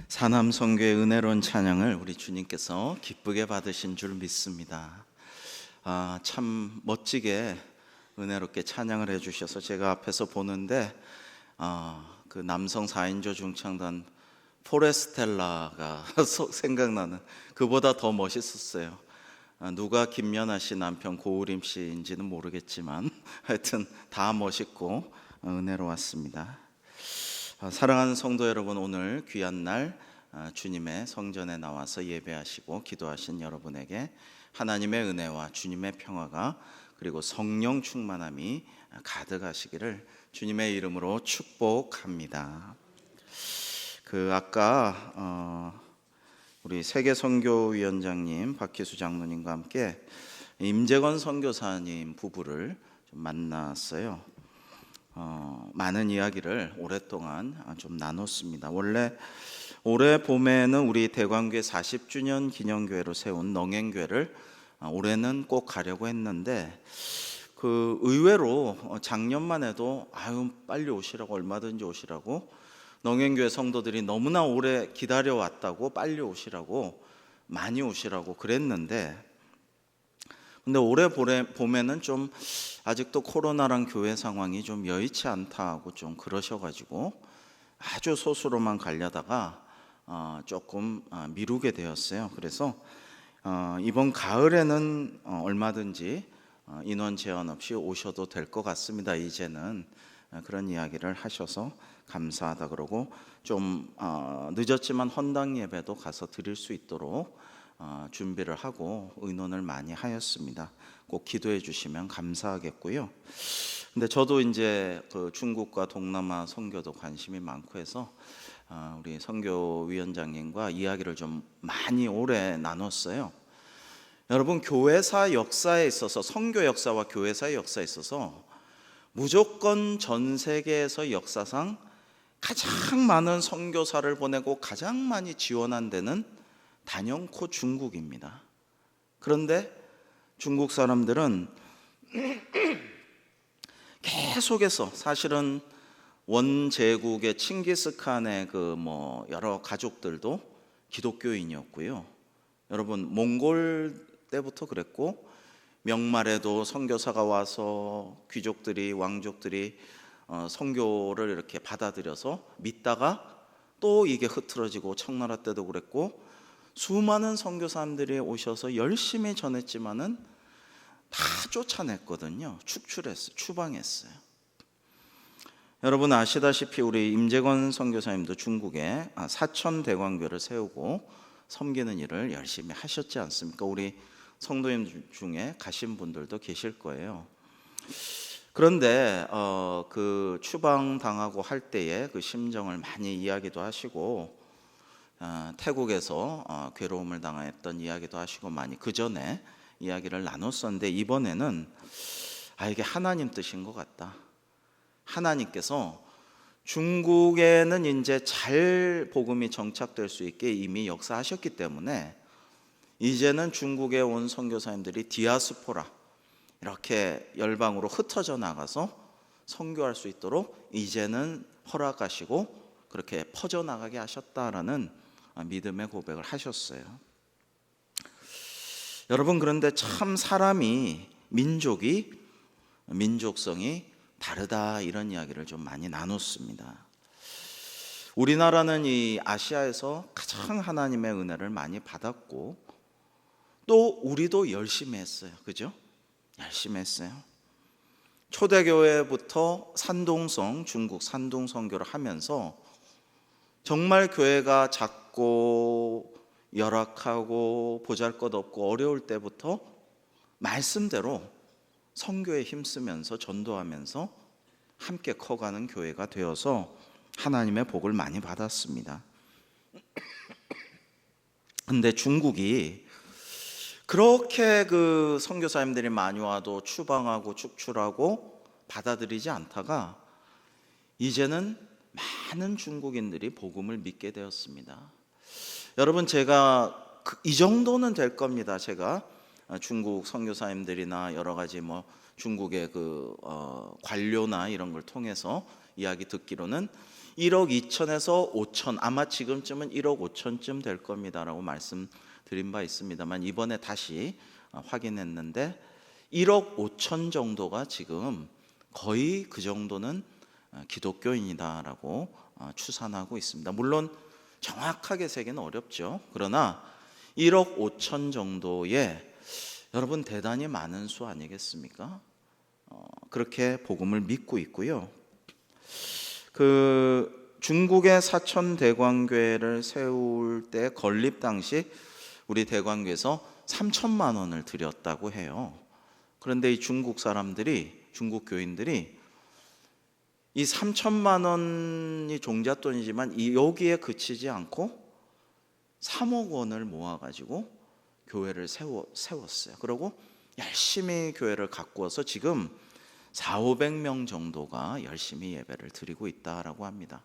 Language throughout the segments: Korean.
사남성교의 은혜로운 찬양을 우리 주님께서 기쁘게 받으신 줄 믿습니다. 참 멋지게 은혜롭게 찬양을 해주셔서 제가 앞에서 보는데 그 남성 4인조 중창단 포레스텔라가 생각나는, 그보다 더 멋있었어요. 누가 김연아 씨 남편 고우림 씨인지는 모르겠지만 하여튼 다 멋있고 은혜로웠습니다. 사랑하는 성도 여러분, 오늘 귀한 날 주님의 성전에 나와서 예배하시고 기도하신 여러분에게 하나님의 은혜와 주님의 평화가 그리고 성령 충만함이 가득하시기를 주님의 이름으로 축복합니다. 아까 우리 세계선교위원장님 박희수 장로님과 함께 임재건 선교사님 부부를 좀 만났어요. 많은 이야기를 오랫동안 좀 나눴습니다. 원래 올해 봄에는 우리 대광교회 40주년 기념교회로 세운 넝행교회를 올해는 꼭 가려고 했는데 의외로 작년만 해도 빨리 오시라고, 얼마든지 오시라고 넝행교회 성도들이 너무나 오래 기다려왔다고, 빨리 오시라고, 많이 오시라고 그랬는데, 근데 올해 봄에는 좀 아직도 코로나랑 교회 상황이 좀 여의치 않다고 좀 그러셔가지고 아주 소수로만 가려다가 조금 미루게 되었어요. 그래서 이번 가을에는 얼마든지 인원 제한 없이 오셔도 될 것 같습니다. 이제는 그런 이야기를 하셔서 감사하다 그러고, 좀 늦었지만 헌당 예배도 가서 드릴 수 있도록 준비를 하고 의논을 많이 하였습니다. 꼭 기도해 주시면 감사하겠고요. 근데 저도 이제 중국과 동남아 선교도 관심이 많고 해서 우리 선교위원장님과 이야기를 좀 많이 오래 나눴어요. 여러분, 교회사 역사에 있어서, 선교 역사와 교회사의 역사에 있어서 무조건 전 세계에서 역사상 가장 많은 선교사를 보내고 가장 많이 지원한 데는 단연코 중국입니다. 그런데 중국 사람들은 계속해서, 사실은 원제국의 칭기스칸의 여러 가족들도 기독교인이었고요. 여러분, 몽골 때부터 그랬고, 명말에도 선교사가 와서 귀족들이, 왕족들이 선교를 이렇게 받아들여서 믿다가 또 이게 흐트러지고, 청나라 때도 그랬고, 수많은 선교사님들이 오셔서 열심히 전했지만은 다 쫓아냈거든요. 축출했어요. 추방했어요. 여러분 아시다시피 우리 임재건 선교사님도 중국에 사천대광교를 세우고 섬기는 일을 열심히 하셨지 않습니까? 우리 성도님 중에 가신 분들도 계실 거예요. 그런데 그 추방당하고 할 때의 그 심정을 많이 이야기도 하시고, 태국에서 괴로움을 당했던 이야기도 하시고 많이 그 전에 이야기를 나눴었는데, 이번에는 이게 하나님 뜻인 것 같다. 하나님께서 중국에는 이제 잘 복음이 정착될 수 있게 이미 역사하셨기 때문에 이제는 중국에 온 선교사님들이 디아스포라, 이렇게 열방으로 흩어져 나가서 선교할 수 있도록 이제는 허락하시고 그렇게 퍼져나가게 하셨다라는 믿음의 고백을 하셨어요. 여러분, 그런데 참 사람이, 민족성이 다르다, 이런 이야기를 좀 많이 나눴습니다. 우리나라는 이 아시아에서 가장 하나님의 은혜를 많이 받았고, 또 우리도 열심히 했어요. 그죠? 열심히 했어요. 초대교회부터 중국 산둥 선교를 하면서 정말 교회가 작고 열악하고 보잘것없고 어려울 때부터 말씀대로 선교에 힘쓰면서 전도하면서 함께 커가는 교회가 되어서 하나님의 복을 많이 받았습니다. 근데 중국이 그렇게 그 선교사님들이 많이 와도 추방하고 축출하고 받아들이지 않다가 이제는 많은 중국인들이 복음을 믿게 되었습니다. 여러분, 제가 이 정도는 될 겁니다. 제가 중국 선교사님들이나 여러 가지 중국의 관료나 이런 걸 통해서 이야기 듣기로는 1억 2천에서 5천, 아마 지금쯤은 1억 5천쯤 될 겁니다라고 말씀드린 바 있습니다만, 이번에 다시 확인했는데 1억 5천 정도가 지금 거의 그 정도는 기독교인이다라고 추산하고 있습니다. 물론 정확하게 세기는 어렵죠. 그러나 1억 5천 정도의, 여러분 대단히 많은 수 아니겠습니까? 그렇게 복음을 믿고 있고요. 그 중국의 사천대광교회를 세울 때 건립 당시 우리 대광교에서 3천만 원을 들였다고 해요. 그런데 이 중국 사람들이, 중국 교인들이 이 3천만 원이 종잣돈이지만 여기에 그치지 않고 3억 원을 모아가지고 교회를 세웠어요. 그리고 열심히 교회를 가꾸어서 지금 400~500명 정도가 열심히 예배를 드리고 있다라고 합니다.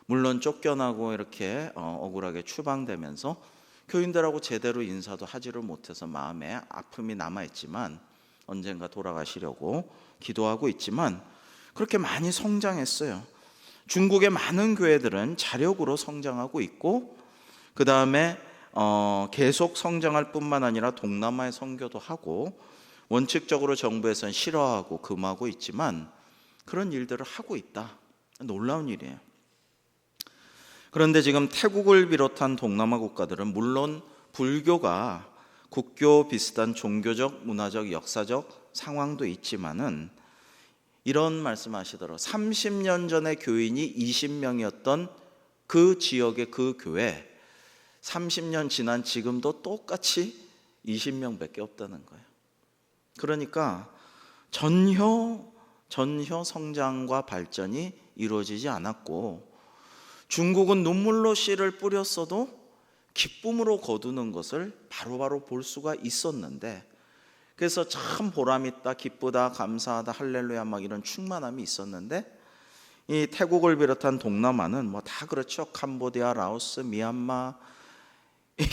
물론 쫓겨나고 이렇게 억울하게 추방되면서 교인들하고 제대로 인사도 하지를 못해서 마음에 아픔이 남아있지만, 언젠가 돌아가시려고 기도하고 있지만 그렇게 많이 성장했어요. 중국의 많은 교회들은 자력으로 성장하고 있고, 그 다음에 계속 성장할 뿐만 아니라 동남아에 선교도 하고, 원칙적으로 정부에서는 싫어하고 금하고 있지만 그런 일들을 하고 있다. 놀라운 일이에요. 그런데 지금 태국을 비롯한 동남아 국가들은 물론 불교가 국교 비슷한 종교적, 문화적, 역사적 상황도 있지만은 이런 말씀하시더라고요. 30년 전에 교인이 20명이었던 그 지역의 그 교회, 30년 지난 지금도 똑같이 20명밖에 없다는 거예요. 그러니까 전혀 성장과 발전이 이루어지지 않았고, 중국은 눈물로 씨를 뿌렸어도 기쁨으로 거두는 것을 바로바로 볼 수가 있었는데, 그래서 참 보람있다, 기쁘다, 감사하다, 할렐루야 막 이런 충만함이 있었는데, 이 태국을 비롯한 동남아는 뭐 다 그렇죠. 캄보디아, 라오스, 미얀마,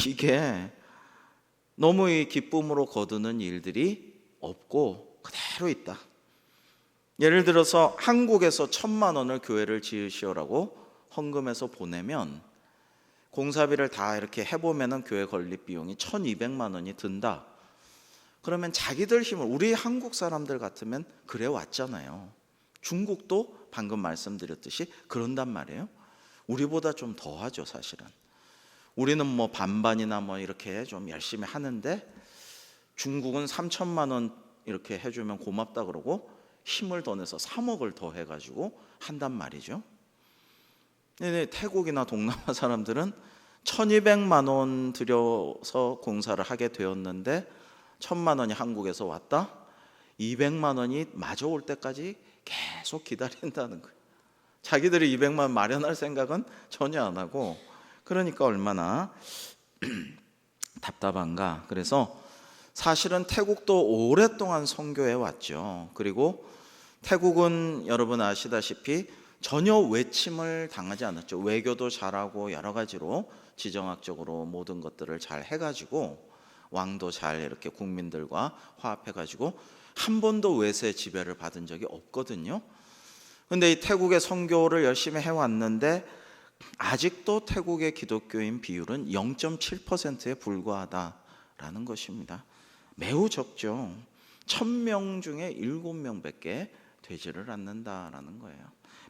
이게 너무 이 기쁨으로 거두는 일들이 없고 그대로 있다. 예를 들어서 한국에서 1,000만 원을 교회를 지으시오라고 헌금해서 보내면 공사비를 다 이렇게 해보면은 교회 건립 비용이 1,200만 원이 든다. 그러면 자기들 힘을, 우리 한국 사람들 같으면 그래 왔잖아요. 중국도 방금 말씀드렸듯이 그런단 말이에요. 우리보다 좀 더 하죠, 사실은. 우리는 뭐 반반이나 뭐 이렇게 좀 열심히 하는데, 중국은 3천만 원 이렇게 해주면 고맙다 그러고 힘을 더 내서 3억을 더 해가지고 한단 말이죠. 태국이나 동남아 사람들은 1,200만 원 들여서 공사를 하게 되었는데 1,000만 원이 한국에서 왔다, 200만 원이 마저 올 때까지 계속 기다린다는 거예요. 자기들이 200만 원 마련할 생각은 전혀 안 하고, 그러니까 얼마나 답답한가. 그래서 사실은 태국도 오랫동안 선교해 왔죠. 그리고 태국은 여러분 아시다시피 전혀 외침을 당하지 않았죠. 외교도 잘하고 여러 가지로 지정학적으로 모든 것들을 잘 해가지고, 왕도 잘 이렇게 국민들과 화합해가지고 한 번도 외세 지배를 받은 적이 없거든요. 근데 이 태국의 선교를 열심히 해왔는데 아직도 태국의 기독교인 비율은 0.7%에 불과하다라는 것입니다. 매우 적죠. 1,000명 중에 7명밖에 되지를 않는다라는 거예요.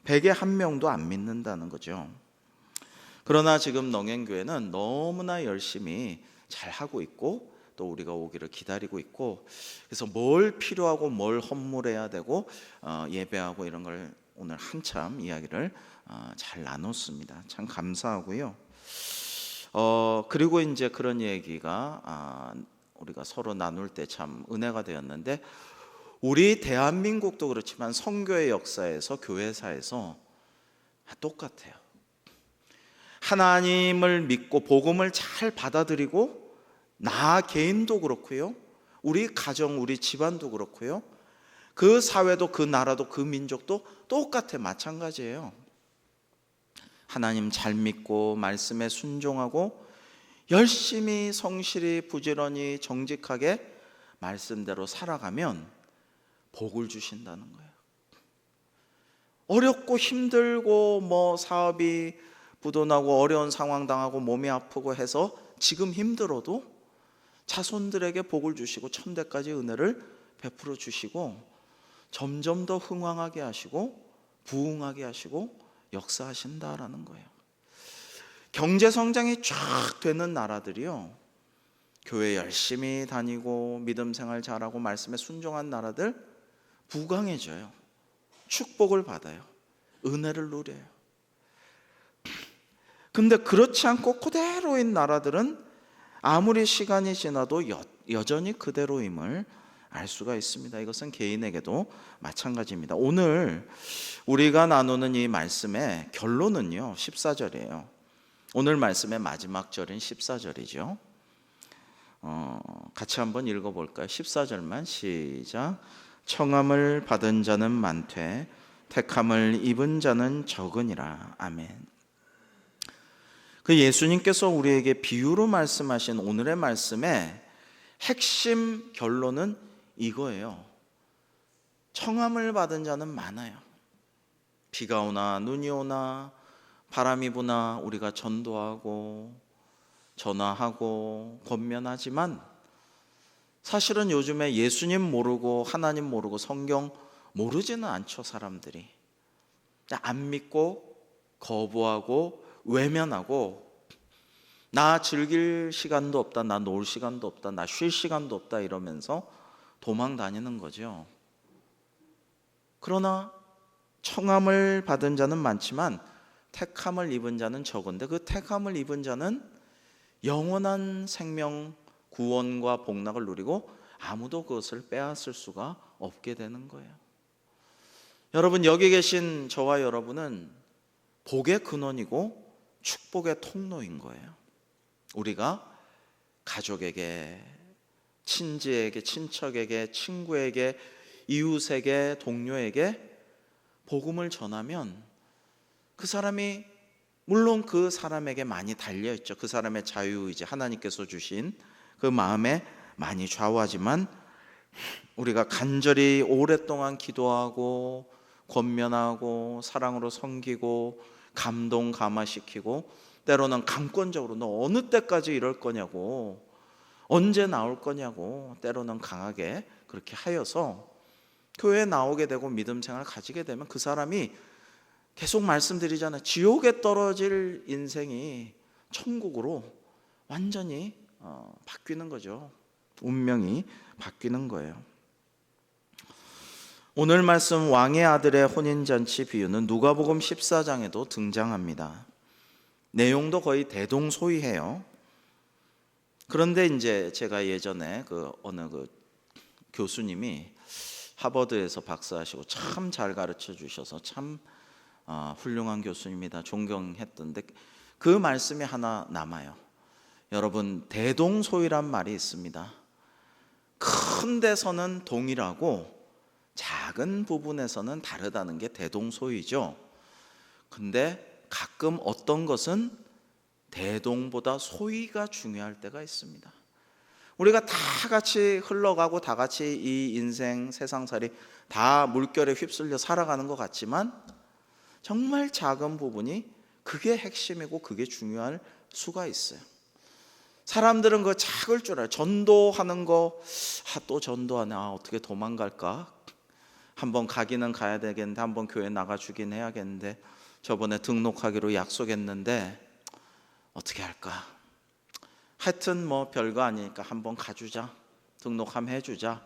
100에 1명도 안 믿는다는 거죠. 그러나 지금 농행교회는 너무나 열심히 잘 하고 있고, 또 우리가 오기를 기다리고 있고, 그래서 뭘 필요하고 뭘 헌물해야 되고 예배하고 이런 걸 오늘 한참 이야기를 잘 나눴습니다. 참 감사하고요. 그리고 이제 그런 얘기가 우리가 서로 나눌 때 참 은혜가 되었는데, 우리 대한민국도 그렇지만 선교의 역사에서, 교회사에서 똑같아요. 하나님을 믿고 복음을 잘 받아들이고, 나 개인도 그렇고요, 우리 가정, 우리 집안도 그렇고요, 그 사회도, 그 나라도, 그 민족도 똑같아, 마찬가지예요. 하나님 잘 믿고 말씀에 순종하고 열심히 성실히 부지런히 정직하게 말씀대로 살아가면 복을 주신다는 거예요. 어렵고 힘들고 뭐 사업이 부도나고 어려운 상황 당하고 몸이 아프고 해서 지금 힘들어도 자손들에게 복을 주시고 천대까지 은혜를 베풀어 주시고 점점 더 흥왕하게 하시고 부흥하게 하시고 역사하신다라는 거예요. 경제 성장이 쫙 되는 나라들이요, 교회 열심히 다니고 믿음 생활 잘하고 말씀에 순종한 나라들 부강해져요. 축복을 받아요. 은혜를 누려요. 근데 그렇지 않고 그대로인 나라들은 아무리 시간이 지나도 여전히 그대로임을 알 수가 있습니다. 이것은 개인에게도 마찬가지입니다. 오늘 우리가 나누는 이 말씀의 결론은요 14절이에요. 오늘 말씀의 마지막 절인 14절이죠. 같이 한번 읽어볼까요? 14절만 시작. 청함을 받은 자는 많되 택함을 입은 자는 적으니라. 아멘. 그 예수님께서 우리에게 비유로 말씀하신 오늘의 말씀의 핵심 결론은 이거예요. 청함을 받은 자는 많아요. 비가 오나 눈이 오나 바람이 부나 우리가 전도하고 전화하고 권면하지만 사실은 요즘에 예수님 모르고 하나님 모르고 성경 모르지는 않죠. 사람들이 안 믿고 거부하고 외면하고 나 즐길 시간도 없다, 나 놀 시간도 없다, 나 쉴 시간도 없다 이러면서 도망 다니는 거죠. 그러나 청함을 받은 자는 많지만 택함을 입은 자는 적은데 그 택함을 입은 자는 영원한 생명 구원과 복락을 누리고 아무도 그것을 빼앗을 수가 없게 되는 거예요. 여러분, 여기 계신 저와 여러분은 복의 근원이고 축복의 통로인 거예요. 우리가 가족에게, 친지에게, 친척에게, 친구에게, 이웃에게, 동료에게 복음을 전하면 그 사람이 물론 그 사람에게 많이 달려있죠. 그 사람의 자유의지, 하나님께서 주신 그 마음에 많이 좌우하지만 우리가 간절히 오랫동안 기도하고 권면하고 사랑으로 섬기고 감동 감화시키고 때로는 강권적으로 너 어느 때까지 이럴 거냐고, 언제 나올 거냐고 때로는 강하게 그렇게 하여서 교회에 나오게 되고 믿음 생활을 가지게 되면 그 사람이 계속 말씀드리잖아요. 지옥에 떨어질 인생이 천국으로 완전히 바뀌는 거죠. 운명이 바뀌는 거예요. 오늘 말씀 왕의 아들의 혼인잔치 비유는 누가복음 14장에도 등장합니다. 내용도 거의 대동소이해요. 그런데 이제 제가 예전에 어느 교수님이 하버드에서 박사하시고 참 잘 가르쳐 주셔서 참 훌륭한 교수입니다. 존경했던데 그 말씀이 하나 남아요. 여러분, 대동소이란 말이 있습니다. 큰 데서는 동일하고 작은 부분에서는 다르다는 게 대동소이죠. 근데 가끔 어떤 것은 대동보다 소이가 중요할 때가 있습니다. 우리가 다 같이 흘러가고 다 같이 이 인생 세상살이 다 물결에 휩쓸려 살아가는 것 같지만 정말 작은 부분이 그게 핵심이고 그게 중요할 수가 있어요. 사람들은 그거 작을 줄 알아요. 전도하는 거, 또 전도하네, 어떻게 도망갈까? 한번 가기는 가야 되겠는데, 한번 교회 나가주긴 해야겠는데, 저번에 등록하기로 약속했는데 어떻게 할까? 하여튼 뭐 별거 아니니까 한번 가주자, 등록 한번 해주자,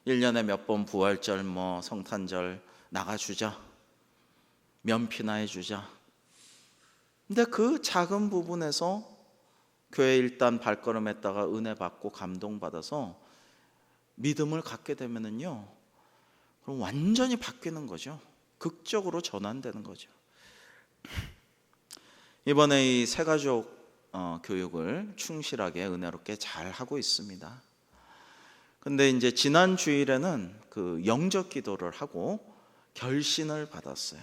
1년에 몇 번 부활절 뭐 성탄절 나가주자, 면피나 해주자. 근데 그 작은 부분에서 교회 일단 발걸음했다가 은혜 받고 감동받아서 믿음을 갖게 되면은요, 그럼 완전히 바뀌는 거죠. 극적으로 전환되는 거죠. 이번에 이 새가족 교육을 충실하게 은혜롭게 잘 하고 있습니다. 근데 이제 지난 주일에는 그 영접 기도를 하고 결신을 받았어요.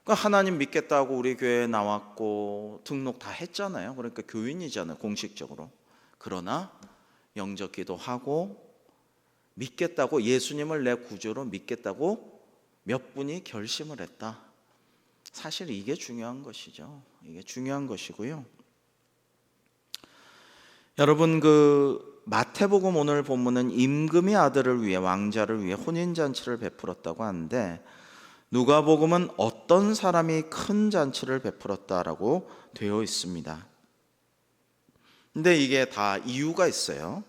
그러니까 하나님 믿겠다고 우리 교회에 나왔고 등록 다 했잖아요. 그러니까 교인이잖아요, 공식적으로. 그러나 영접 기도하고 믿겠다고, 예수님을 내 구주로 믿겠다고 몇 분이 결심을 했다. 사실 이게 중요한 것이죠. 이게 중요한 것이고요. 여러분, 마태복음 오늘 본문은 임금의 아들을 위해, 왕자를 위해 혼인잔치를 베풀었다고 하는데, 누가복음은 어떤 사람이 큰 잔치를 베풀었다라고 되어 있습니다. 근데 이게 다 이유가 있어요.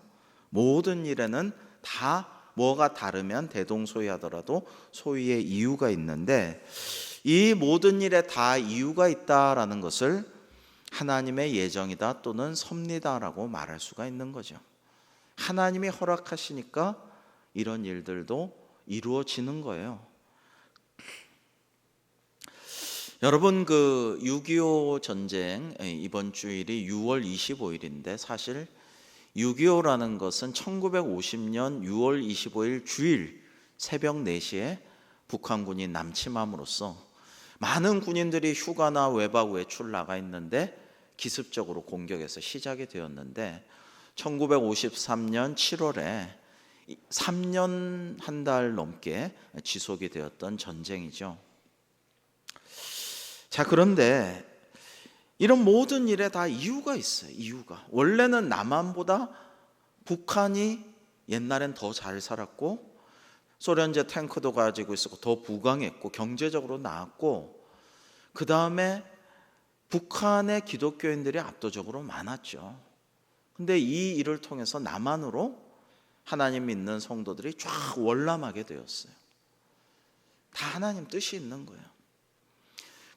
모든 일에는 다 뭐가 다르면 대동소이하더라도 소이의 이유가 있는데, 이 모든 일에 다 이유가 있다라는 것을 하나님의 예정이다 또는 섭리다라고 말할 수가 있는 거죠. 하나님이 허락하시니까 이런 일들도 이루어지는 거예요. 여러분, 6.25 전쟁, 이번 주일이 6월 25일인데 사실 6.25라는 것은 1950년 6월 25일 주일 새벽 4시에 북한군이 남침함으로써 많은 군인들이 휴가나 외박 외출 나가 있는데 기습적으로 공격해서 시작이 되었는데, 1953년 7월에 3년 한 달 넘게 지속이 되었던 전쟁이죠. 자, 그런데 이런 모든 일에 다 이유가 있어요. 이유가. 원래는 남한보다 북한이 옛날엔 더 잘 살았고, 소련제 탱크도 가지고 있었고, 더 부강했고, 경제적으로 나았고, 그 다음에 북한의 기독교인들이 압도적으로 많았죠. 근데 이 일을 통해서 남한으로 하나님 믿는 성도들이 쫙 월남하게 되었어요. 다 하나님 뜻이 있는 거예요.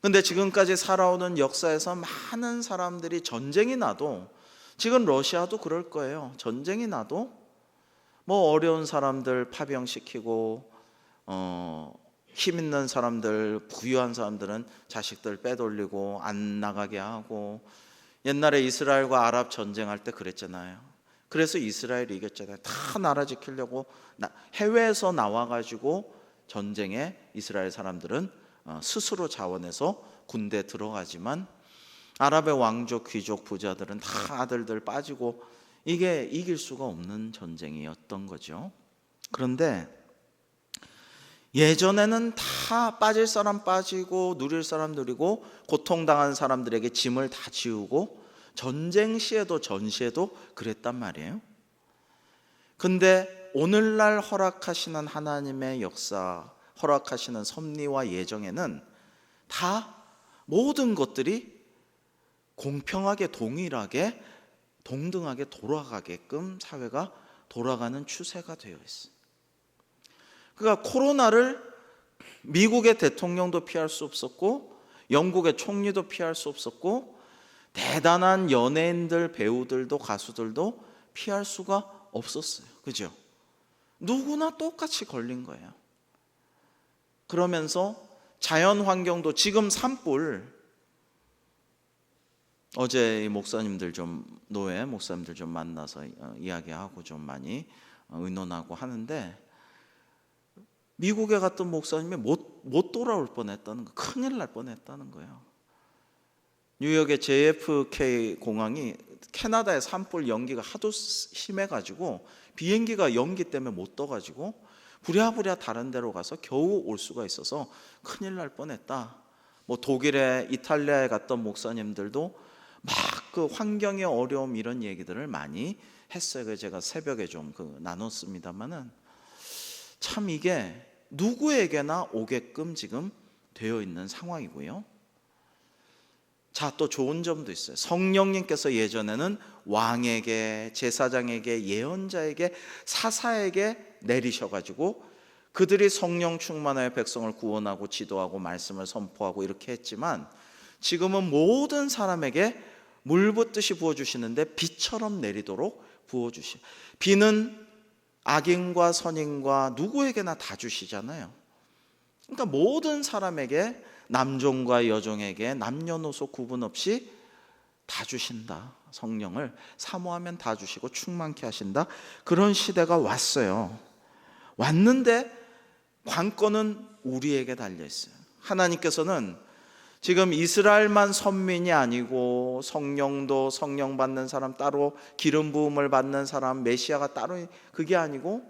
근데 지금까지 살아오는 역사에서 많은 사람들이 전쟁이 나도, 지금 러시아도 그럴 거예요. 전쟁이 나도 뭐 어려운 사람들 파병시키고, 힘 있는 사람들, 부유한 사람들은 자식들 빼돌리고 안 나가게 하고, 옛날에 이스라엘과 아랍 전쟁할 때 그랬잖아요. 그래서 이스라엘이 이겼잖아요. 다 나라 지키려고 해외에서 나와가지고 전쟁에 이스라엘 사람들은 스스로 자원해서 군대 들어가지만, 아랍의 왕족, 귀족, 부자들은 다 아들들 빠지고, 이게 이길 수가 없는 전쟁이었던 거죠. 그런데 예전에는 다 빠질 사람 빠지고 누릴 사람 누리고, 고통당한 사람들에게 짐을 다 지우고, 전쟁 시에도 전시에도 그랬단 말이에요. 근데 오늘날 허락하시는 하나님의 역사, 허락하시는 섭리와 예정에는 다 모든 것들이 공평하게, 동일하게, 동등하게 돌아가게끔 사회가 돌아가는 추세가 되어 있어요. 그러니까 코로나를 미국의 대통령도 피할 수 없었고, 영국의 총리도 피할 수 없었고, 대단한 연예인들, 배우들도, 가수들도 피할 수가 없었어요. 그죠? 누구나 똑같이 걸린 거예요. 그러면서 자연 환경도 지금 산불, 어제 목사님들 좀, 노예 목사님들 좀 만나서 이야기하고 좀 많이 의논하고 하는데, 미국에 갔던 목사님이 못 돌아올 뻔했다는 거, 큰일 날 뻔했다는 거예요. 뉴욕의 JFK 공항이 캐나다의 산불 연기가 하도 심해가지고 비행기가 연기 때문에 못 떠가지고 부랴부랴 다른 데로 가서 겨우 올 수가 있어서 큰일 날 뻔했다. 뭐 독일에, 이탈리아에 갔던 목사님들도 막 환경의 어려움, 이런 얘기들을 많이 했어요. 제가 새벽에 좀 나눴습니다만은, 참 이게 누구에게나 오게끔 지금 되어 있는 상황이고요. 자, 또 좋은 점도 있어요. 성령님께서 예전에는 왕에게, 제사장에게, 예언자에게, 사사에게 내리셔가지고 그들이 성령 충만하여 백성을 구원하고 지도하고 말씀을 선포하고 이렇게 했지만, 지금은 모든 사람에게 물 붓듯이 부어주시는데 비처럼 내리도록 부어주시. 비는 악인과 선인과 누구에게나 다 주시잖아요. 그러니까 모든 사람에게, 남종과 여종에게 남녀노소 구분 없이 다 주신다. 성령을 사모하면 다 주시고 충만케 하신다. 그런 시대가 왔어요. 왔는데 관건은 우리에게 달려 있어요. 하나님께서는 지금 이스라엘만 선민이 아니고, 성령도, 성령 받는 사람 따로, 기름 부음을 받는 사람, 메시아가 따로, 그게 아니고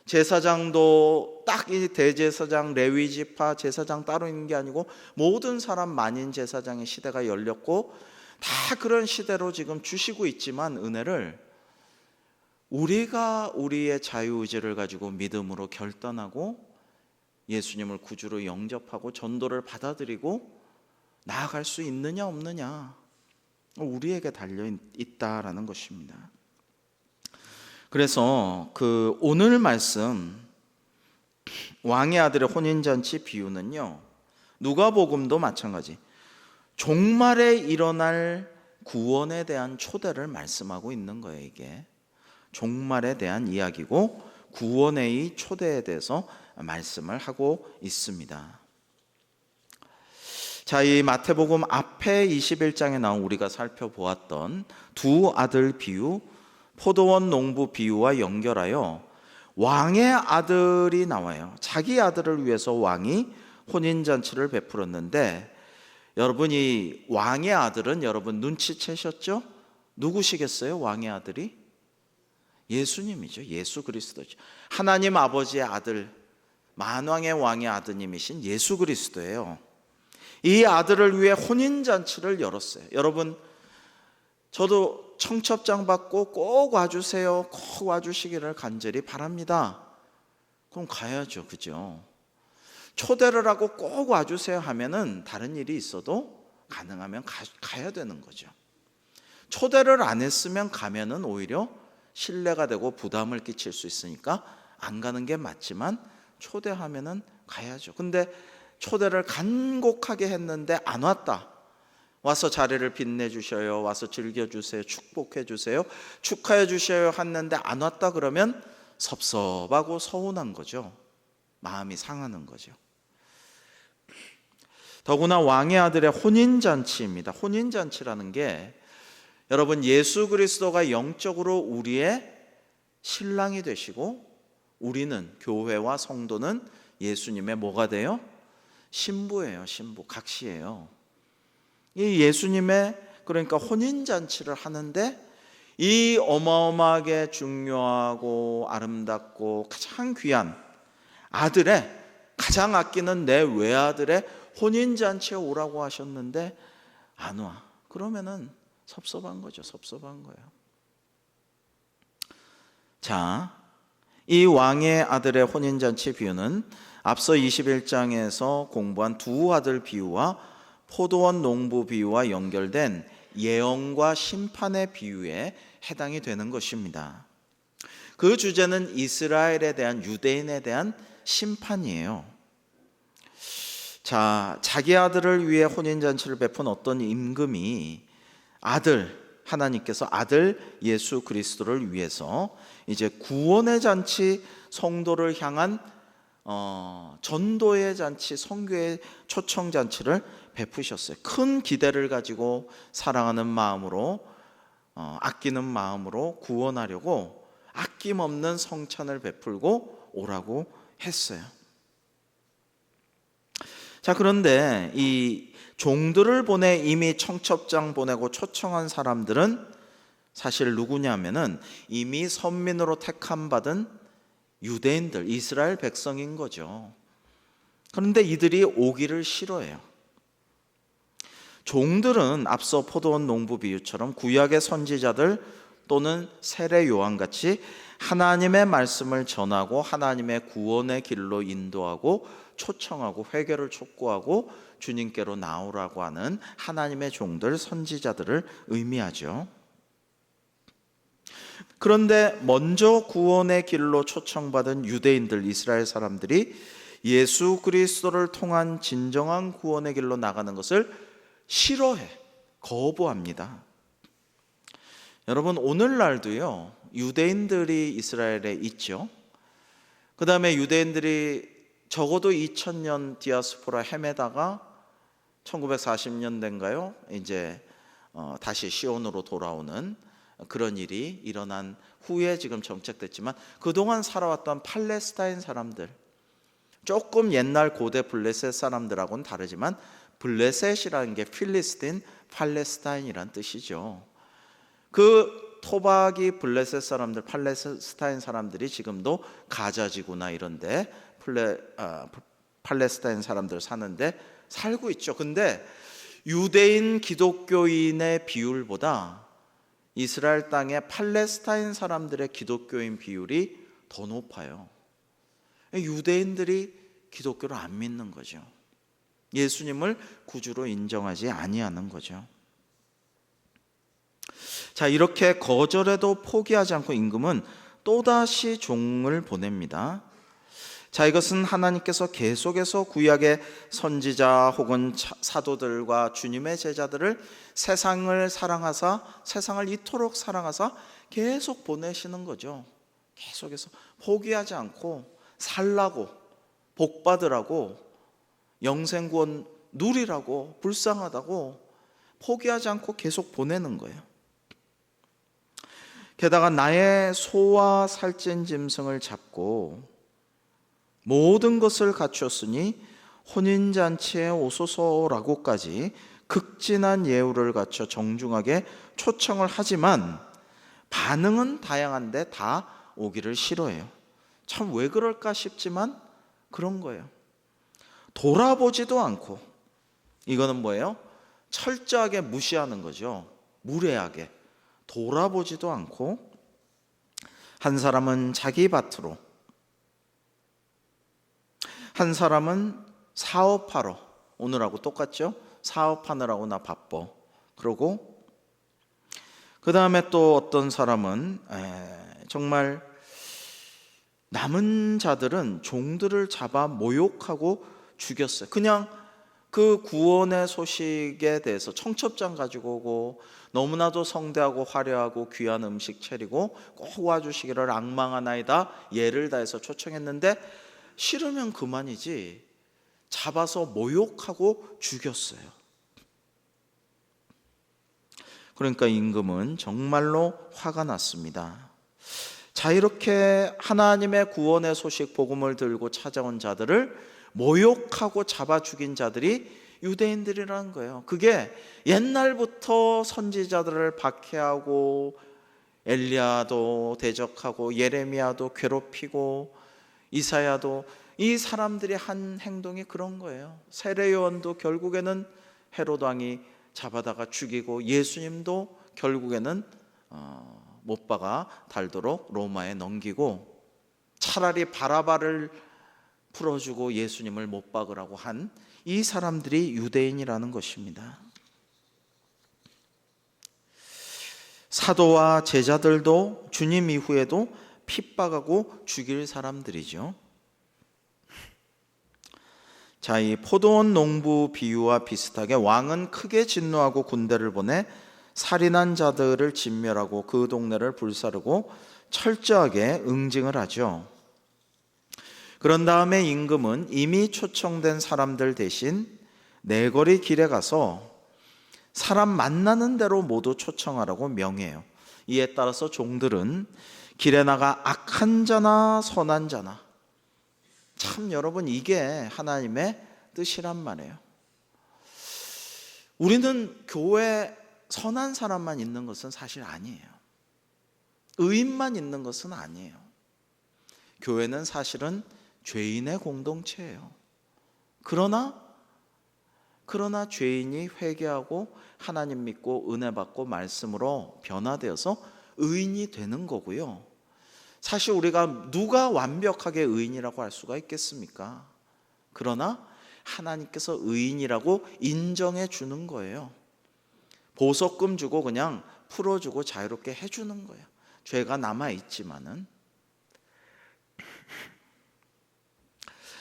제사장도 딱 이 대제사장, 레위 지파 제사장 따로 있는 게 아니고 모든 사람 만인 제사장의 시대가 열렸고, 다 그런 시대로 지금 주시고 있지만 은혜를 우리가 우리의 자유의지를 가지고 믿음으로 결단하고 예수님을 구주로 영접하고 전도를 받아들이고 나아갈 수 있느냐 없느냐, 우리에게 달려 있다라는 것입니다. 그래서 그 오늘 말씀 왕의 아들의 혼인잔치 비유는요, 누가복음도 마찬가지 종말에 일어날 구원에 대한 초대를 말씀하고 있는 거예요. 이게 종말에 대한 이야기고 구원의 초대에 대해서 말씀을 하고 있습니다. 자, 이 마태복음 앞에 21장에 나온 우리가 살펴보았던 두 아들 비유, 포도원 농부 비유와 연결하여 왕의 아들이 나와요. 자기 아들을 위해서 왕이 혼인잔치를 베풀었는데, 여러분 이 왕의 아들은 여러분 눈치채셨죠? 누구시겠어요? 왕의 아들이? 예수님이죠. 예수 그리스도죠. 하나님 아버지의 아들, 만왕의 왕의 아드님이신 예수 그리스도예요. 이 아들을 위해 혼인잔치를 열었어요. 여러분, 저도 청첩장 받고 꼭 와주세요, 꼭 와주시기를 간절히 바랍니다. 그럼 가야죠, 그죠? 초대를 하고 꼭 와주세요 하면은 다른 일이 있어도 가능하면 가야 되는 거죠. 초대를 안 했으면 가면은 오히려 신뢰가 되고 부담을 끼칠 수 있으니까 안 가는 게 맞지만 초대하면은 가야죠. 근데 초대를 간곡하게 했는데 안 왔다. 와서 자리를 빛내주셔요, 와서 즐겨주세요, 축복해주세요, 축하해주셔요 했는데 안 왔다 그러면 섭섭하고 서운한 거죠. 마음이 상하는 거죠. 더구나 왕의 아들의 혼인잔치입니다. 혼인잔치라는 게 여러분 예수 그리스도가 영적으로 우리의 신랑이 되시고 우리는, 교회와 성도는 예수님의 뭐가 돼요? 신부예요. 신부, 각시예요. 이 예수님의 그러니까 혼인잔치를 하는데 이 어마어마하게 중요하고 아름답고 가장 귀한 아들의, 가장 아끼는 내 외아들의 혼인잔치에 오라고 하셨는데 안 와. 그러면은 섭섭한 거죠. 섭섭한 거예요. 자, 이 왕의 아들의 혼인잔치 비유는 앞서 21장에서 공부한 두 아들 비유와 포도원 농부 비유와 연결된 예언과 심판의 비유에 해당이 되는 것입니다. 그 주제는 이스라엘에 대한, 유대인에 대한 심판이에요. 자, 자기 아들을 위해 혼인잔치를 베푼 어떤 임금이 아들, 하나님께서 아들 예수 그리스도를 위해서 이제 구원의 잔치, 성도를 향한 전도의 잔치, 선교의 초청 잔치를 베푸셨어요. 큰 기대를 가지고 사랑하는 마음으로, 아끼는 마음으로 구원하려고 아낌없는 성찬을 베풀고 오라고 했어요. 자, 그런데 이 종들을 보내 이미 청첩장 보내고 초청한 사람들은 사실 누구냐면은 이미 선민으로 택함 받은 유대인들, 이스라엘 백성인 거죠. 그런데 이들이 오기를 싫어해요. 종들은 앞서 포도원 농부 비유처럼 구약의 선지자들 또는 세례 요한같이 하나님의 말씀을 전하고 하나님의 구원의 길로 인도하고 초청하고 회개를 촉구하고 주님께로 나오라고 하는 하나님의 종들, 선지자들을 의미하죠. 그런데 먼저 구원의 길로 초청받은 유대인들, 이스라엘 사람들이 예수 그리스도를 통한 진정한 구원의 길로 나가는 것을 싫어해, 거부합니다. 여러분, 오늘날도요 유대인들이 이스라엘에 있죠. 그 다음에 유대인들이 적어도 2000년 디아스포라 헤매다가 1940년대인가요? 이제 다시 시온으로 돌아오는 그런 일이 일어난 후에 지금 정착됐지만 그동안 살아왔던 팔레스타인 사람들, 조금 옛날 고대 블레셋 사람들하고는 다르지만 블레셋이라는 게 필리스틴, 팔레스타인이란 뜻이죠. 그 토박이 블레셋 사람들, 팔레스타인 사람들이 지금도 가자지구나 이런데 팔레스타인 사람들 사는데 살고 있죠. 근데 유대인 기독교인의 비율보다 이스라엘 땅의 팔레스타인 사람들의 기독교인 비율이 더 높아요. 유대인들이 기독교를 안 믿는 거죠. 예수님을 구주로 인정하지 아니하는 거죠. 자, 이렇게 거절해도 포기하지 않고 임금은 또다시 종을 보냅니다. 자, 이것은 하나님께서 계속해서 구약의 선지자 혹은 사도들과 주님의 제자들을 세상을 사랑하사, 세상을 이토록 사랑하사 계속 보내시는 거죠. 계속해서 포기하지 않고 살라고, 복 받으라고, 영생구원 누리라고, 불쌍하다고 포기하지 않고 계속 보내는 거예요. 게다가 나의 소와 살찐 짐승을 잡고 모든 것을 갖추었으니 혼인잔치에 오소서라고까지 극진한 예우를 갖춰 정중하게 초청을 하지만 반응은 다양한데 다 오기를 싫어해요. 참 왜 그럴까 싶지만 그런 거예요. 돌아보지도 않고, 이거는 뭐예요? 철저하게 무시하는 거죠. 무례하게 돌아보지도 않고, 한 사람은 자기 밭으로, 한 사람은 사업하러, 오늘하고 똑같죠? 사업하느라고 나 바빠. 그러고 그 다음에 또 어떤 사람은 정말 남은 자들은 종들을 잡아 모욕하고 죽였어요. 그냥 그 구원의 소식에 대해서 청첩장 가지고 오고 너무나도 성대하고 화려하고 귀한 음식 차리고 꼭 와주시기를 앙망하나이다 예를 다해서 초청했는데 싫으면 그만이지 잡아서 모욕하고 죽였어요. 그러니까 임금은 정말로 화가 났습니다. 자, 이렇게 하나님의 구원의 소식 복음을 들고 찾아온 자들을 모욕하고 잡아 죽인 자들이 유대인들이라는 거예요. 그게 옛날부터 선지자들을 박해하고 엘리야도 대적하고 예레미야도 괴롭히고 이사야도, 이 사람들이 한 행동이 그런 거예요. 세례 요한도 결국에는 헤롯 왕이 잡아다가 죽이고 예수님도 결국에는 못 박아 달도록 로마에 넘기고 차라리 바라바를 풀어주고 예수님을 못 박으라고 한 이 사람들이 유대인이라는 것입니다. 사도와 제자들도 주님 이후에도 핍박하고 죽일 사람들이죠. 자, 이 포도원 농부 비유와 비슷하게 왕은 크게 진노하고 군대를 보내 살인한 자들을 진멸하고 그 동네를 불사르고 철저하게 응징을 하죠. 그런 다음에 임금은 이미 초청된 사람들 대신 내거리 길에 가서 사람 만나는 대로 모두 초청하라고 명해요. 이에 따라서 종들은 길에 나가 악한 자나 선한 자나, 참 여러분 이게 하나님의 뜻이란 말이에요. 우리는 교회 선한 사람만 있는 것은 사실 아니에요. 의인만 있는 것은 아니에요. 교회는 사실은 죄인의 공동체예요. 그러나 죄인이 회개하고 하나님 믿고 은혜 받고 말씀으로 변화되어서 의인이 되는 거고요. 사실 우리가 누가 완벽하게 의인이라고 할 수가 있겠습니까? 그러나 하나님께서 의인이라고 인정해 주는 거예요. 보석금 주고 그냥 풀어주고 자유롭게 해주는 거예요. 죄가 남아있지만은.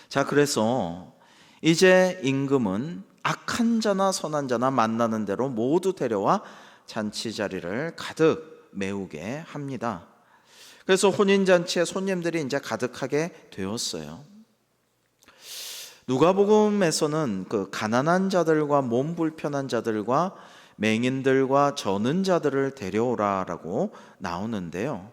자, 그래서 이제 임금은 악한 자나 선한 자나 만나는 대로 모두 데려와 잔치 자리를 가득 메우게 합니다. 그래서 혼인잔치에 손님들이 이제 가득하게 되었어요. 누가복음에서는 그 가난한 자들과 몸 불편한 자들과 맹인들과 저는 자들을 데려오라라고 나오는데요.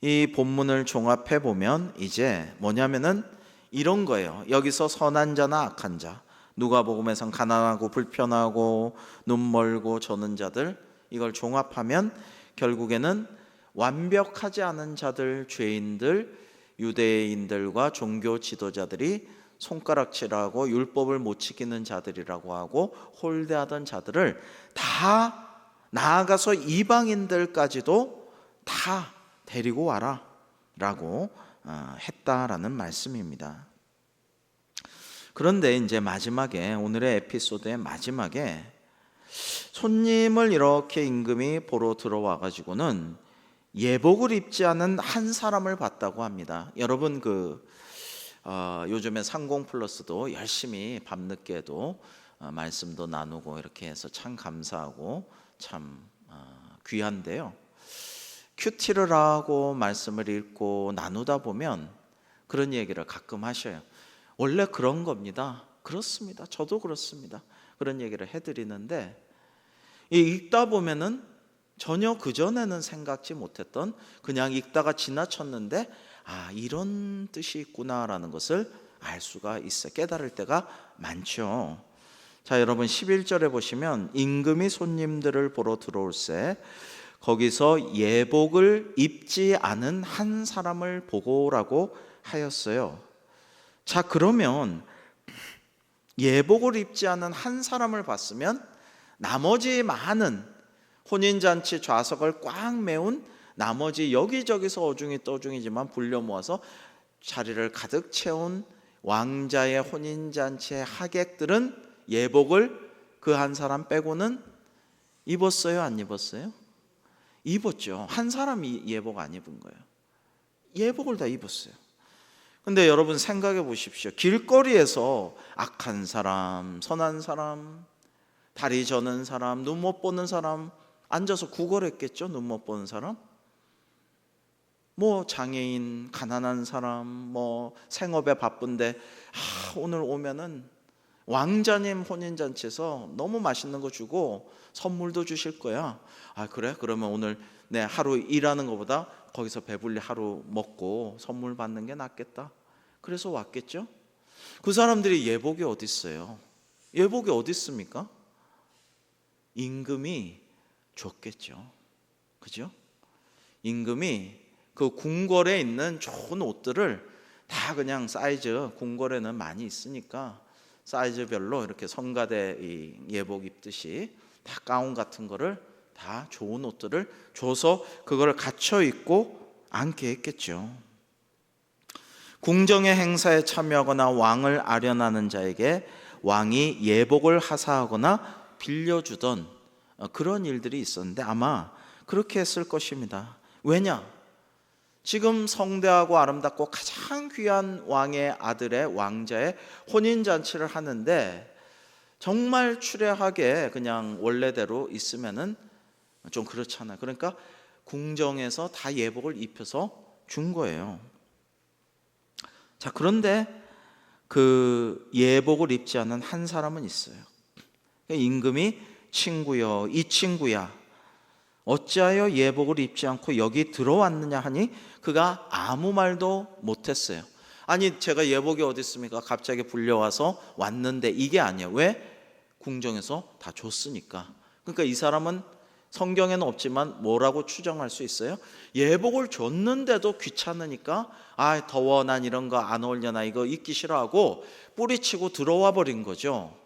이 본문을 종합해 보면 이제 뭐냐면은 이런 거예요. 여기서 선한 자나 악한 자, 누가복음에선 가난하고 불편하고 눈 멀고 저는 자들, 이걸 종합하면 결국에는 완벽하지 않은 자들, 죄인들, 유대인들과 종교 지도자들이 손가락질하고 율법을 못 지키는 자들이라고 하고 홀대하던 자들을 다 나아가서 이방인들까지도 다 데리고 와라 라고 했다라는 말씀입니다. 그런데 이제 마지막에, 오늘의 에피소드의 마지막에 손님을 이렇게 임금이 보러 들어와 가지고는 예복을 입지 않은 한 사람을 봤다고 합니다. 여러분 요즘에 상공플러스도 열심히 밤늦게도 말씀도 나누고 이렇게 해서 참 감사하고 참 귀한데요. 큐티를 하고 말씀을 읽고 나누다 보면 그런 얘기를 가끔 하셔요. 원래 그런 겁니다. 그렇습니다. 저도 그렇습니다. 그런 얘기를 해드리는데, 읽다 보면은 전혀 그전에는 생각지 못했던, 그냥 읽다가 지나쳤는데 이런 뜻이 있구나라는 것을 알 수가 있어요. 깨달을 때가 많죠. 자, 여러분 11절에 보시면 임금이 손님들을 보러 들어올세 거기서 예복을 입지 않은 한 사람을 보고라고 하였어요. 자, 그러면 예복을 입지 않은 한 사람을 봤으면 나머지 많은 혼인잔치 좌석을 꽉 메운 나머지 여기저기서 어중이 떠중이지만 불려 모아서 자리를 가득 채운 왕자의 혼인잔치의 하객들은 예복을 그 한 사람 빼고는 입었어요? 안 입었어요? 입었죠. 한 사람이 예복 안 입은 거예요. 예복을 다 입었어요. 근데 여러분 생각해 보십시오. 길거리에서 악한 사람, 선한 사람, 다리 저는 사람, 눈 못 보는 사람 앉아서 구걸했겠죠. 눈 못 보는 사람, 뭐 장애인, 가난한 사람, 뭐 생업에 바쁜데 오늘 오면은 왕자님 혼인잔치에서 너무 맛있는 거 주고 선물도 주실 거야. 그래? 그러면 오늘 내 하루 일하는 것보다 거기서 배불리 하루 먹고 선물 받는 게 낫겠다. 그래서 왔겠죠. 그 사람들이 예복이 어디 있어요? 예복이 어디 있습니까? 임금이 줬겠죠. 그죠? 임금이 그 궁궐에 있는 좋은 옷들을 다 그냥 사이즈, 궁궐에는 많이 있으니까 사이즈별로 이렇게 성가대 예복 입듯이 다 가운 같은 거를 다 좋은 옷들을 줘서 그거를 갖춰 입고 앉게 했겠죠. 궁정의 행사에 참여하거나 왕을 아련하는 자에게 왕이 예복을 하사하거나 빌려주던 그런 일들이 있었는데 아마 그렇게 했을 것입니다. 왜냐? 지금 성대하고 아름답고 가장 귀한 왕의 아들의 왕자의 혼인잔치를 하는데 정말 추레하게 그냥 원래대로 있으면은 좀 그렇잖아요. 그러니까 궁정에서 다 예복을 입혀서 준 거예요. 자, 그런데 그 예복을 입지 않은 한 사람은 있어요. 임금이 친구여, 이 친구야, 어찌하여 예복을 입지 않고 여기 들어왔느냐 하니 그가 아무 말도 못했어요. 아니, 제가 예복이 어디 있습니까? 갑자기 불려와서 왔는데, 이게 아니에요. 왜? 궁정에서 다 줬으니까. 그러니까 이 사람은 성경에는 없지만 뭐라고 추정할 수 있어요? 예복을 줬는데도 귀찮으니까 더워, 난 이런 거 안 어울려, 나 이거 입기 싫어하고 뿌리치고 들어와 버린 거죠.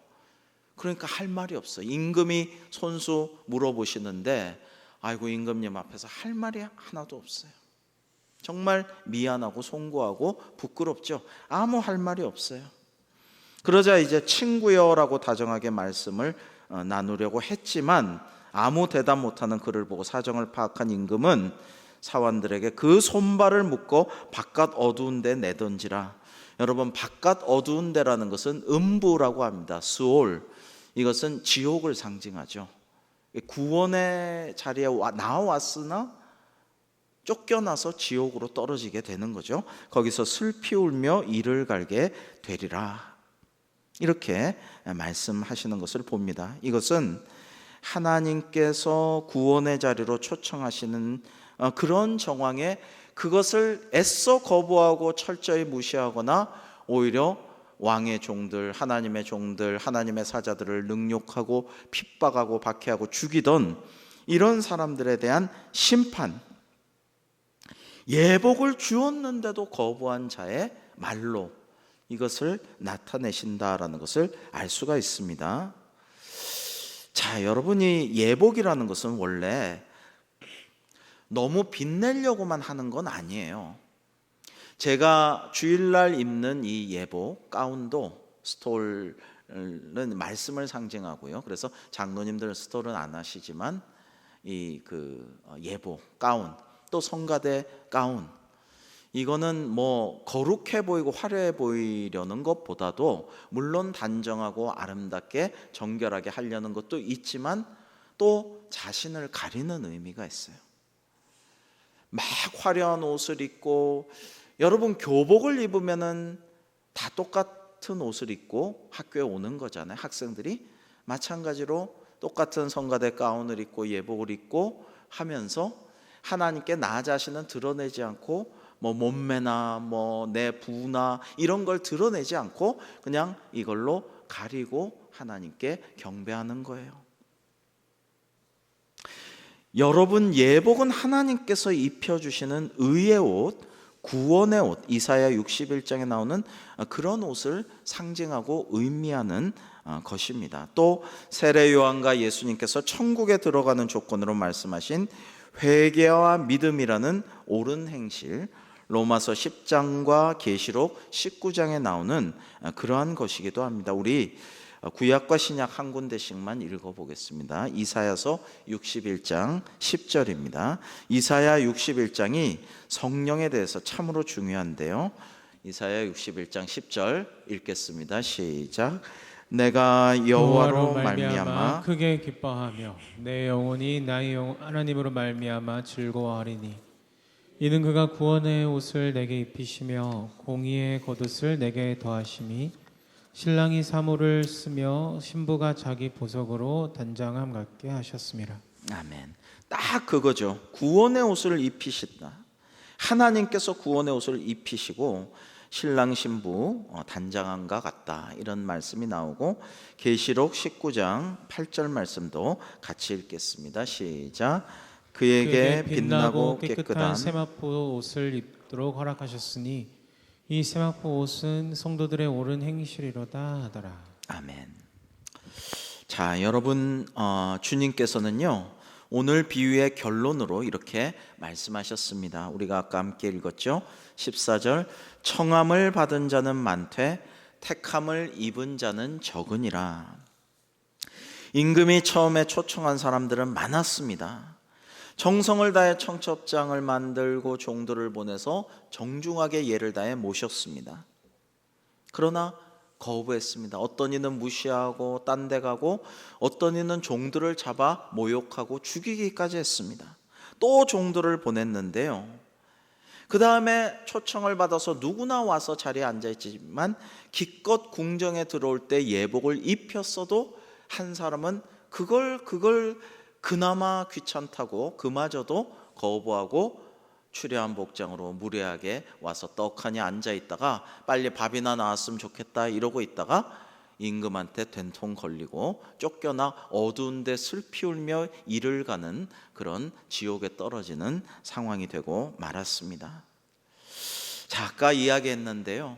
그러니까 할 말이 없어요. 임금이 손수 물어보시는데 아이고, 임금님 앞에서 할 말이 하나도 없어요. 정말 미안하고 송구하고 부끄럽죠. 아무 할 말이 없어요. 그러자 이제 친구여라고 다정하게 말씀을 나누려고 했지만 아무 대답 못하는 그를 보고 사정을 파악한 임금은 사원들에게 그 손발을 묶어 바깥 어두운 데 내던지라. 여러분, 바깥 어두운 데라는 것은 음부라고 합니다. 스올, 이것은 지옥을 상징하죠. 구원의 자리에 나왔으나 쫓겨나서 지옥으로 떨어지게 되는 거죠. 거기서 슬피 울며 이를 갈게 되리라, 이렇게 말씀하시는 것을 봅니다. 이것은 하나님께서 구원의 자리로 초청하시는 그런 정황에 그것을 애써 거부하고 철저히 무시하거나 오히려 왕의 종들, 하나님의 종들, 하나님의 사자들을 능욕하고 핍박하고 박해하고 죽이던 이런 사람들에 대한 심판, 예복을 주었는데도 거부한 자의 말로 이것을 나타내신다라는 것을 알 수가 있습니다. 자, 여러분이 예복이라는 것은 원래 너무 빛내려고만 하는 건 아니에요. 제가 주일날 입는 이 예복 가운도 스톨은 말씀을 상징하고요. 그래서 장로님들은 스톨은 안 하시지만 이 예복 가운, 또 성가대 가운, 이거는 뭐 거룩해 보이고 화려해 보이려는 것보다도 물론 단정하고 아름답게 정결하게 하려는 것도 있지만 또 자신을 가리는 의미가 있어요. 막 화려한 옷을 입고, 여러분 교복을 입으면은 다 똑같은 옷을 입고 학교에 오는 거잖아요. 학생들이 마찬가지로 똑같은 성가대 가운을 입고 예복을 입고 하면서 하나님께 나 자신은 드러내지 않고 뭐 몸매나 뭐 내 부나 이런 걸 드러내지 않고 그냥 이걸로 가리고 하나님께 경배하는 거예요. 여러분, 예복은 하나님께서 입혀주시는 의의 옷, 구원의 옷, 이사야 61장에 나오는 그런 옷을 상징하고 의미하는 것입니다. 또 세례 요한과 예수님께서 천국에 들어가는 조건으로 말씀하신 회개와 믿음이라는 옳은 행실, 로마서 10장과 계시록 19장에 나오는 그러한 것이기도 합니다. 우리 구약과 신약 한 군데씩만 읽어보겠습니다. 이사야서 61장 10절입니다. 이사야 61장이 성령에 대해서 참으로 중요한데요. 이사야 61장 10절 읽겠습니다. 시작. 내가 여호와로 말미암아 크게 기뻐하며 내 영혼이 나의 하나님으로 말미암아 즐거워하리니 이는 그가 구원의 옷을 내게 입히시며 공의의 겉옷을 내게 더하심이 신랑이 사모를 쓰며 신부가 자기 보석으로 단장함 같게 하셨습니다. 아멘. 딱 그거죠. 구원의 옷을 입히신다. 하나님께서 구원의 옷을 입히시고 신랑 신부 단장함과 같다, 이런 말씀이 나오고 계시록 19장 8절 말씀도 같이 읽겠습니다. 시작. 그에게 빛나고 깨끗한 세마포 옷을 입도록 허락하셨으니 이 세마포 옷은 성도들의 옳은 행실이로다 하더라. 아멘. 자, 여러분, 주님께서는요 오늘 비유의 결론으로 이렇게 말씀하셨습니다. 우리가 아까 함께 읽었죠. 14절, 청함을 받은 자는 많되 택함을 입은 자는 적으니라. 임금이 처음에 초청한 사람들은 많았습니다. 정성을 다해 청첩장을 만들고 종들을 보내서 정중하게 예를 다해 모셨습니다. 그러나 거부했습니다. 어떤 이는 무시하고 딴 데 가고, 어떤 이는 종들을 잡아 모욕하고 죽이기까지 했습니다. 또 종들을 보냈는데요, 그 다음에 초청을 받아서 누구나 와서 자리에 앉아있지만 기껏 궁정에 들어올 때 예복을 입혔어도 한 사람은 그걸 그나마 귀찮다고 그마저도 거부하고 추레한 복장으로 무례하게 와서 떡하니 앉아있다가 빨리 밥이나 나왔으면 좋겠다 이러고 있다가 임금한테 된통 걸리고 쫓겨나 어두운 데 슬피 울며 이를 가는 그런 지옥에 떨어지는 상황이 되고 말았습니다. 자, 아까 이야기했는데요,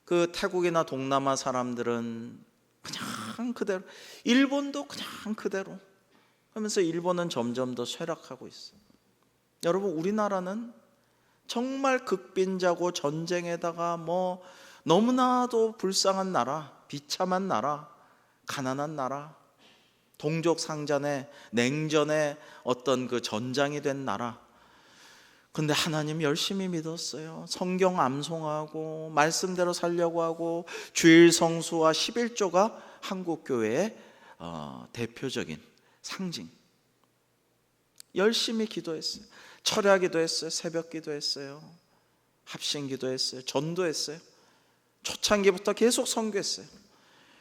그 태국이나 동남아 사람들은 그냥 그대로, 일본도 그냥 그대로 하면서 일본은 점점 더 쇠락하고 있어요. 여러분, 우리나라는 정말 극빈자고 전쟁에다가 뭐 너무나도 불쌍한 나라, 비참한 나라, 가난한 나라, 동족 상잔의 냉전의 어떤 그 전장이 된 나라. 근데 하나님 열심히 믿었어요. 성경 암송하고 말씀대로 살려고 하고 주일 성수와 11조가 한국 교회의 대표적인 상징. 열심히 기도했어요. 철야 기도했어요. 새벽 기도했어요. 합심 기도했어요. 전도했어요. 초창기부터 계속 선교했어요.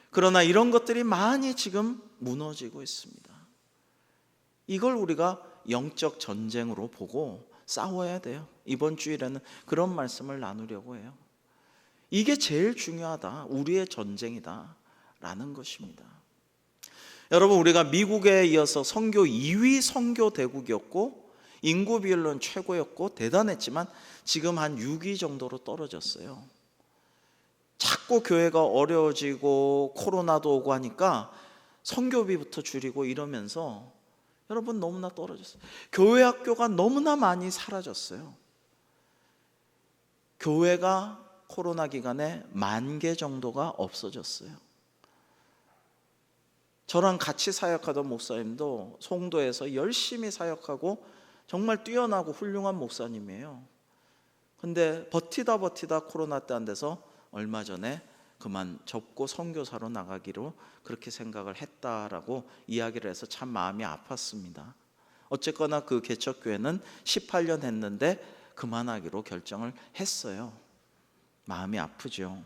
그러나 이런 것들이 많이 지금 무너지고 있습니다. 이걸 우리가 영적 전쟁으로 보고 싸워야 돼요. 이번 주일에는 그런 말씀을 나누려고 해요. 이게 제일 중요하다, 우리의 전쟁이다 라는 것입니다. 여러분, 우리가 미국에 이어서 선교 2위 선교 대국이었고 인구 비율은 최고였고 대단했지만 지금 한 6위 정도로 떨어졌어요. 자꾸 교회가 어려워지고 코로나도 오고 하니까 선교비부터 줄이고 이러면서 여러분 너무나 떨어졌어요. 교회 학교가 너무나 많이 사라졌어요. 교회가 코로나 기간에 10,000개 정도가 없어졌어요. 저랑 같이 사역하던 목사님도 송도에서 열심히 사역하고 정말 뛰어나고 훌륭한 목사님이에요. 근데 버티다 코로나 때 안 돼서 얼마 전에 그만 접고 선교사로 나가기로 그렇게 생각을 했다라고 이야기를 해서 참 마음이 아팠습니다. 어쨌거나 그 개척교회는 18년 했는데 그만하기로 결정을 했어요. 마음이 아프죠.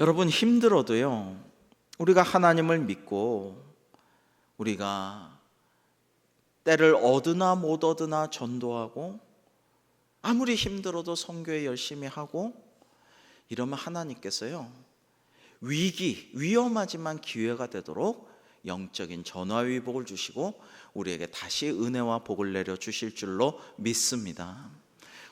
여러분, 힘들어도요, 우리가 하나님을 믿고 우리가 때를 얻으나 못 얻으나 전도하고 아무리 힘들어도 선교에 열심히 하고 이러면 하나님께서요, 위험하지만 기회가 되도록 영적인 전화위복을 주시고 우리에게 다시 은혜와 복을 내려 주실 줄로 믿습니다.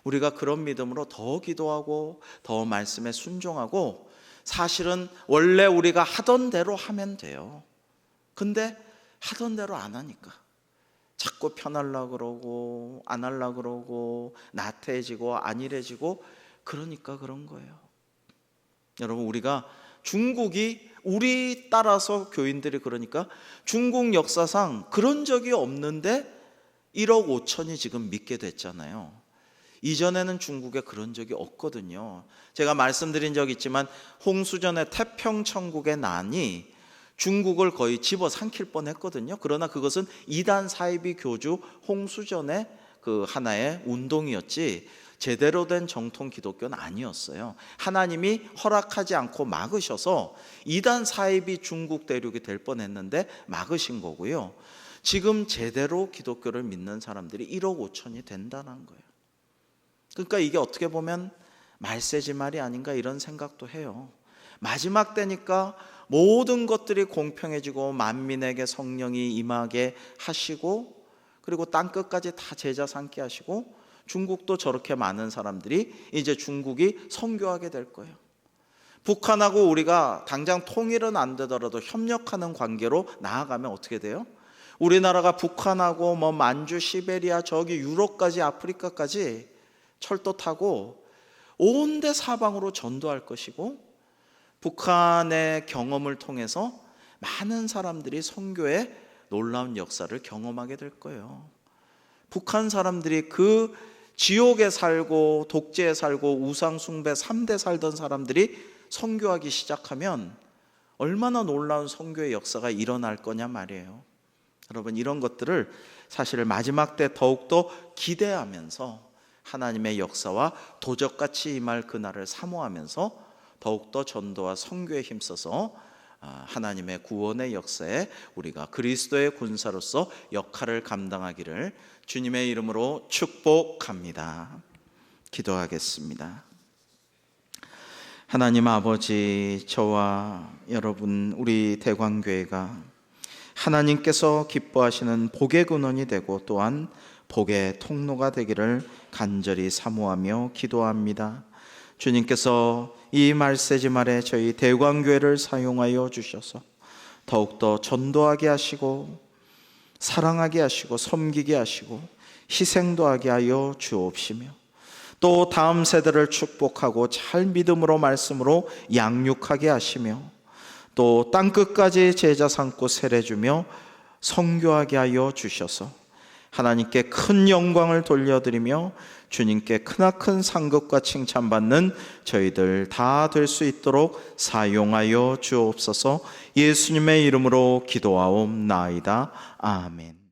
우리가 그런 믿음으로 더 기도하고 더 말씀에 순종하고, 사실은 원래 우리가 하던 대로 하면 돼요. 근데 하던 대로 안 하니까 자꾸 편하려고 그러고 안 하려고 그러고 나태해지고 안일해지고, 그러니까 그런 거예요. 여러분, 우리가 중국이 우리 따라서 교인들이 그러니까 중국 역사상 그런 적이 없는데 1억 5천이 지금 믿게 됐잖아요. 이전에는 중국에 그런 적이 없거든요. 제가 말씀드린 적이 있지만 홍수전의 태평천국의 난이 중국을 거의 집어삼킬 뻔했거든요. 그러나 그것은 이단 사이비 교주 홍수전의 그 하나의 운동이었지 제대로 된 정통 기독교는 아니었어요. 하나님이 허락하지 않고 막으셔서 이단 사이비 중국 대륙이 될 뻔했는데 막으신 거고요. 지금 제대로 기독교를 믿는 사람들이 1억 5천이 된다는 거예요. 그러니까 이게 어떻게 보면 말세지 말이 아닌가 이런 생각도 해요. 마지막 때니까 모든 것들이 공평해지고 만민에게 성령이 임하게 하시고, 그리고 땅끝까지 다 제자 삼게 하시고, 중국도 저렇게 많은 사람들이 이제 중국이 선교하게 될 거예요. 북한하고 우리가 당장 통일은 안 되더라도 협력하는 관계로 나아가면 어떻게 돼요? 우리나라가 북한하고 뭐 만주, 시베리아, 저기 유럽까지 아프리카까지 철도 타고 온데 사방으로 전도할 것이고, 북한의 경험을 통해서 많은 사람들이 선교의 놀라운 역사를 경험하게 될 거예요. 북한 사람들이 그 지옥에 살고 독재에 살고 우상숭배 3대 살던 사람들이 선교하기 시작하면 얼마나 놀라운 선교의 역사가 일어날 거냐 말이에요. 여러분, 이런 것들을 사실 마지막 때 더욱더 기대하면서 하나님의 역사와 도적같이 임할 그날을 사모하면서 더욱더 전도와 선교에 힘써서 하나님의 구원의 역사에 우리가 그리스도의 군사로서 역할을 감당하기를 주님의 이름으로 축복합니다. 기도하겠습니다. 하나님 아버지, 저와 여러분 우리 대광교회가 하나님께서 기뻐하시는 복의 근원이 되고 또한 복의 통로가 되기를 간절히 사모하며 기도합니다. 주님께서 이 말세지 말에 저희 대광교회를 사용하여 주셔서 더욱더 전도하게 하시고 사랑하게 하시고 섬기게 하시고 희생도 하게 하여 주옵시며, 또 다음 세대를 축복하고 잘 믿음으로 말씀으로 양육하게 하시며, 또 땅끝까지 제자 삼고 세례주며 선교하게 하여 주셔서 하나님께 큰 영광을 돌려드리며 주님께 크나큰 상급과 칭찬받는 저희들 다 될 수 있도록 사용하여 주옵소서. 예수님의 이름으로 기도하옵나이다. 아멘.